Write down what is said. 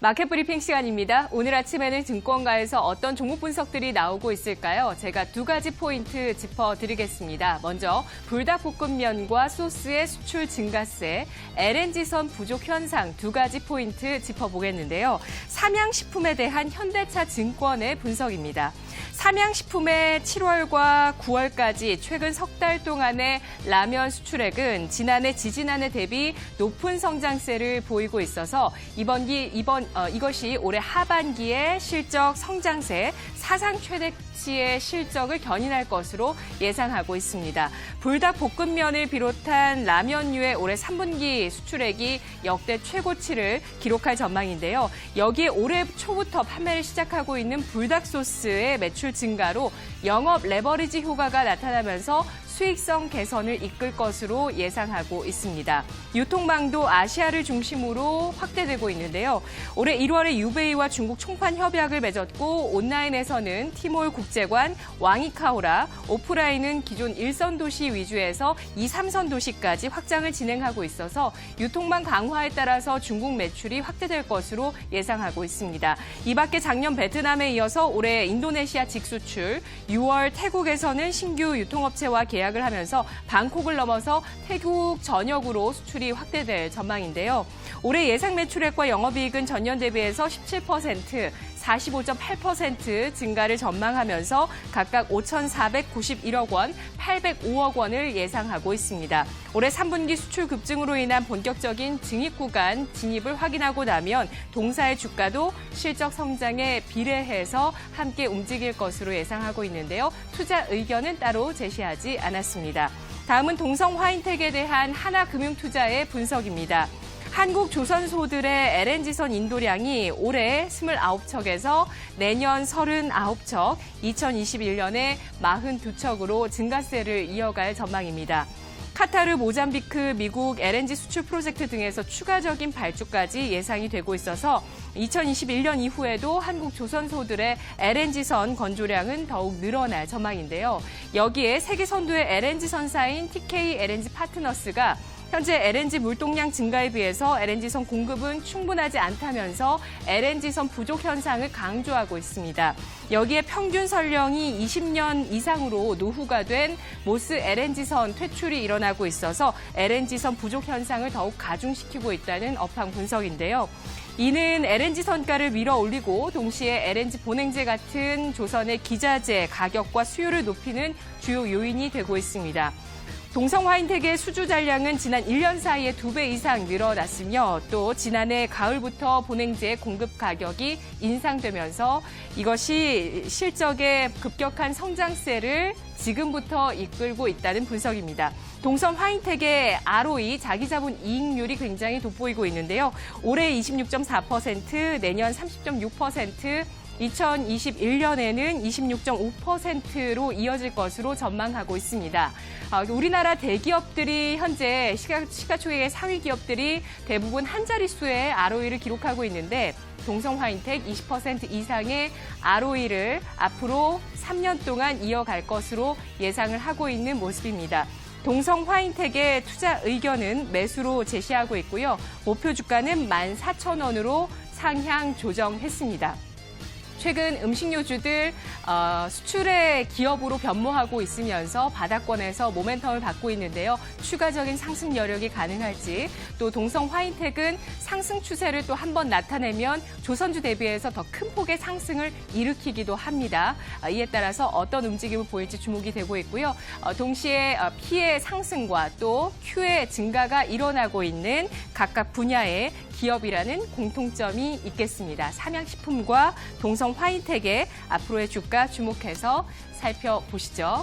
마켓 브리핑 시간입니다. 오늘 아침에는 증권가에서 어떤 종목 분석들이 나오고 있을까요? 제가 두 가지 포인트 짚어드리겠습니다. 먼저 불닭볶음면과 소스의 수출 증가세, LNG선 부족 현상 두 가지 포인트 짚어보겠는데요. 삼양식품에 대한 현대차 증권의 분석입니다. 삼양식품의 7월과 9월까지 최근 석 달 동안의 라면 수출액은 지난해, 지지난해 대비 높은 성장세를 보이고 있어서 이것이 올해 하반기의 실적 성장세 사상 최대치의 실적을 견인할 것으로 예상하고 있습니다. 불닭볶음면을 비롯한 라면류의 올해 3분기 수출액이 역대 최고치를 기록할 전망인데요. 여기에 올해 초부터 판매를 시작하고 있는 불닭소스의 매출 증가로 영업 레버리지 효과가 나타나면서 수익성 개선을 이끌 것으로 예상하고 있습니다. 유통망도 아시아를 중심으로 확대되고 있는데요. 올해 1월에 유베이와 중국 총판 협약을 맺었고 온라인에서는 티몰 국제관, 왕이카오라, 오프라인은 기존 1선 도시 위주에서 2, 3선 도시까지 확장을 진행하고 있어서 유통망 강화에 따라서 중국 매출이 확대될 것으로 예상하고 있습니다. 이 밖에 작년 베트남에 이어서 올해 인도네시아 직수출, 6월 태국에서는 신규 유통업체와 계약을 하면서 방콕을 넘어서 태국 전역으로 수출이 확대될 전망인데요. 올해 예상 매출액과 영업이익은 전년 대비해서 17%, 45.8% 증가를 전망하면서 각각 5,491억 원, 805억 원을 예상하고 있습니다. 올해 3분기 수출 급증으로 인한 본격적인 증입 구간 진입을 확인하고 나면 동사의 주가도 실적 성장에 비례해서 함께 움직일 것으로 예상하고 있는데요. 투자 의견은 따로 제시하지 않았습니다. 다음은 동성화인텍에 대한 하나금융투자의 분석입니다. 한국 조선소들의 LNG선 인도량이 올해 29척에서 내년 39척, 2021년에 42척으로 증가세를 이어갈 전망입니다. 카타르, 모잠비크, 미국 LNG 수출 프로젝트 등에서 추가적인 발주까지 예상이 되고 있어서 2021년 이후에도 한국 조선소들의 LNG선 건조량은 더욱 늘어날 전망인데요. 여기에 세계 선두의 LNG 선사인 TK LNG 파트너스가 현재 LNG 물동량 증가에 비해서 LNG선 공급은 충분하지 않다면서 LNG선 부족 현상을 강조하고 있습니다. 여기에 평균 선령이 20년 이상으로 노후가 된 모스 LNG선 퇴출이 일어나고 있어서 LNG선 부족 현상을 더욱 가중시키고 있다는 업황 분석인데요. 이는 LNG 선가를 밀어 올리고 동시에 LNG 본행제 같은 조선의 기자재 가격과 수요를 높이는 주요 요인이 되고 있습니다. 동성화인텍의 수주 잔량은 지난 1년 사이에 2배 이상 늘어났으며 또 지난해 가을부터 본행제 공급 가격이 인상되면서 이것이 실적의 급격한 성장세를 지금부터 이끌고 있다는 분석입니다. 동성화인텍의 ROE, 자기자본 이익률이 굉장히 돋보이고 있는데요. 올해 26.4%, 내년 30.6%, 2021년에는 26.5%로 이어질 것으로 전망하고 있습니다. 우리나라 대기업들이 현재 시가총액의 상위 기업들이 대부분 한 자릿수의 ROE를 기록하고 있는데 동성화인텍 20% 이상의 ROE를 앞으로 3년 동안 이어갈 것으로 예상을 하고 있는 모습입니다. 동성화인텍의 투자 의견은 매수로 제시하고 있고요. 목표 주가는 14,000원으로 상향 조정했습니다. 최근 음식료주들 수출의 기업으로 변모하고 있으면서 바닥권에서 모멘텀을 받고 있는데요. 추가적인 상승 여력이 가능할지 또 동성화인텍은 상승 추세를 또 한 번 나타내면 조선주 대비해서 더 큰 폭의 상승을 일으키기도 합니다. 이에 따라서 어떤 움직임을 보일지 주목이 되고 있고요. 동시에 P의 상승과 또 Q의 증가가 일어나고 있는 각각 분야의 기업이라는 공통점이 있겠습니다. 삼양식품과 동성화인텍의 앞으로의 주가 주목해서 살펴보시죠.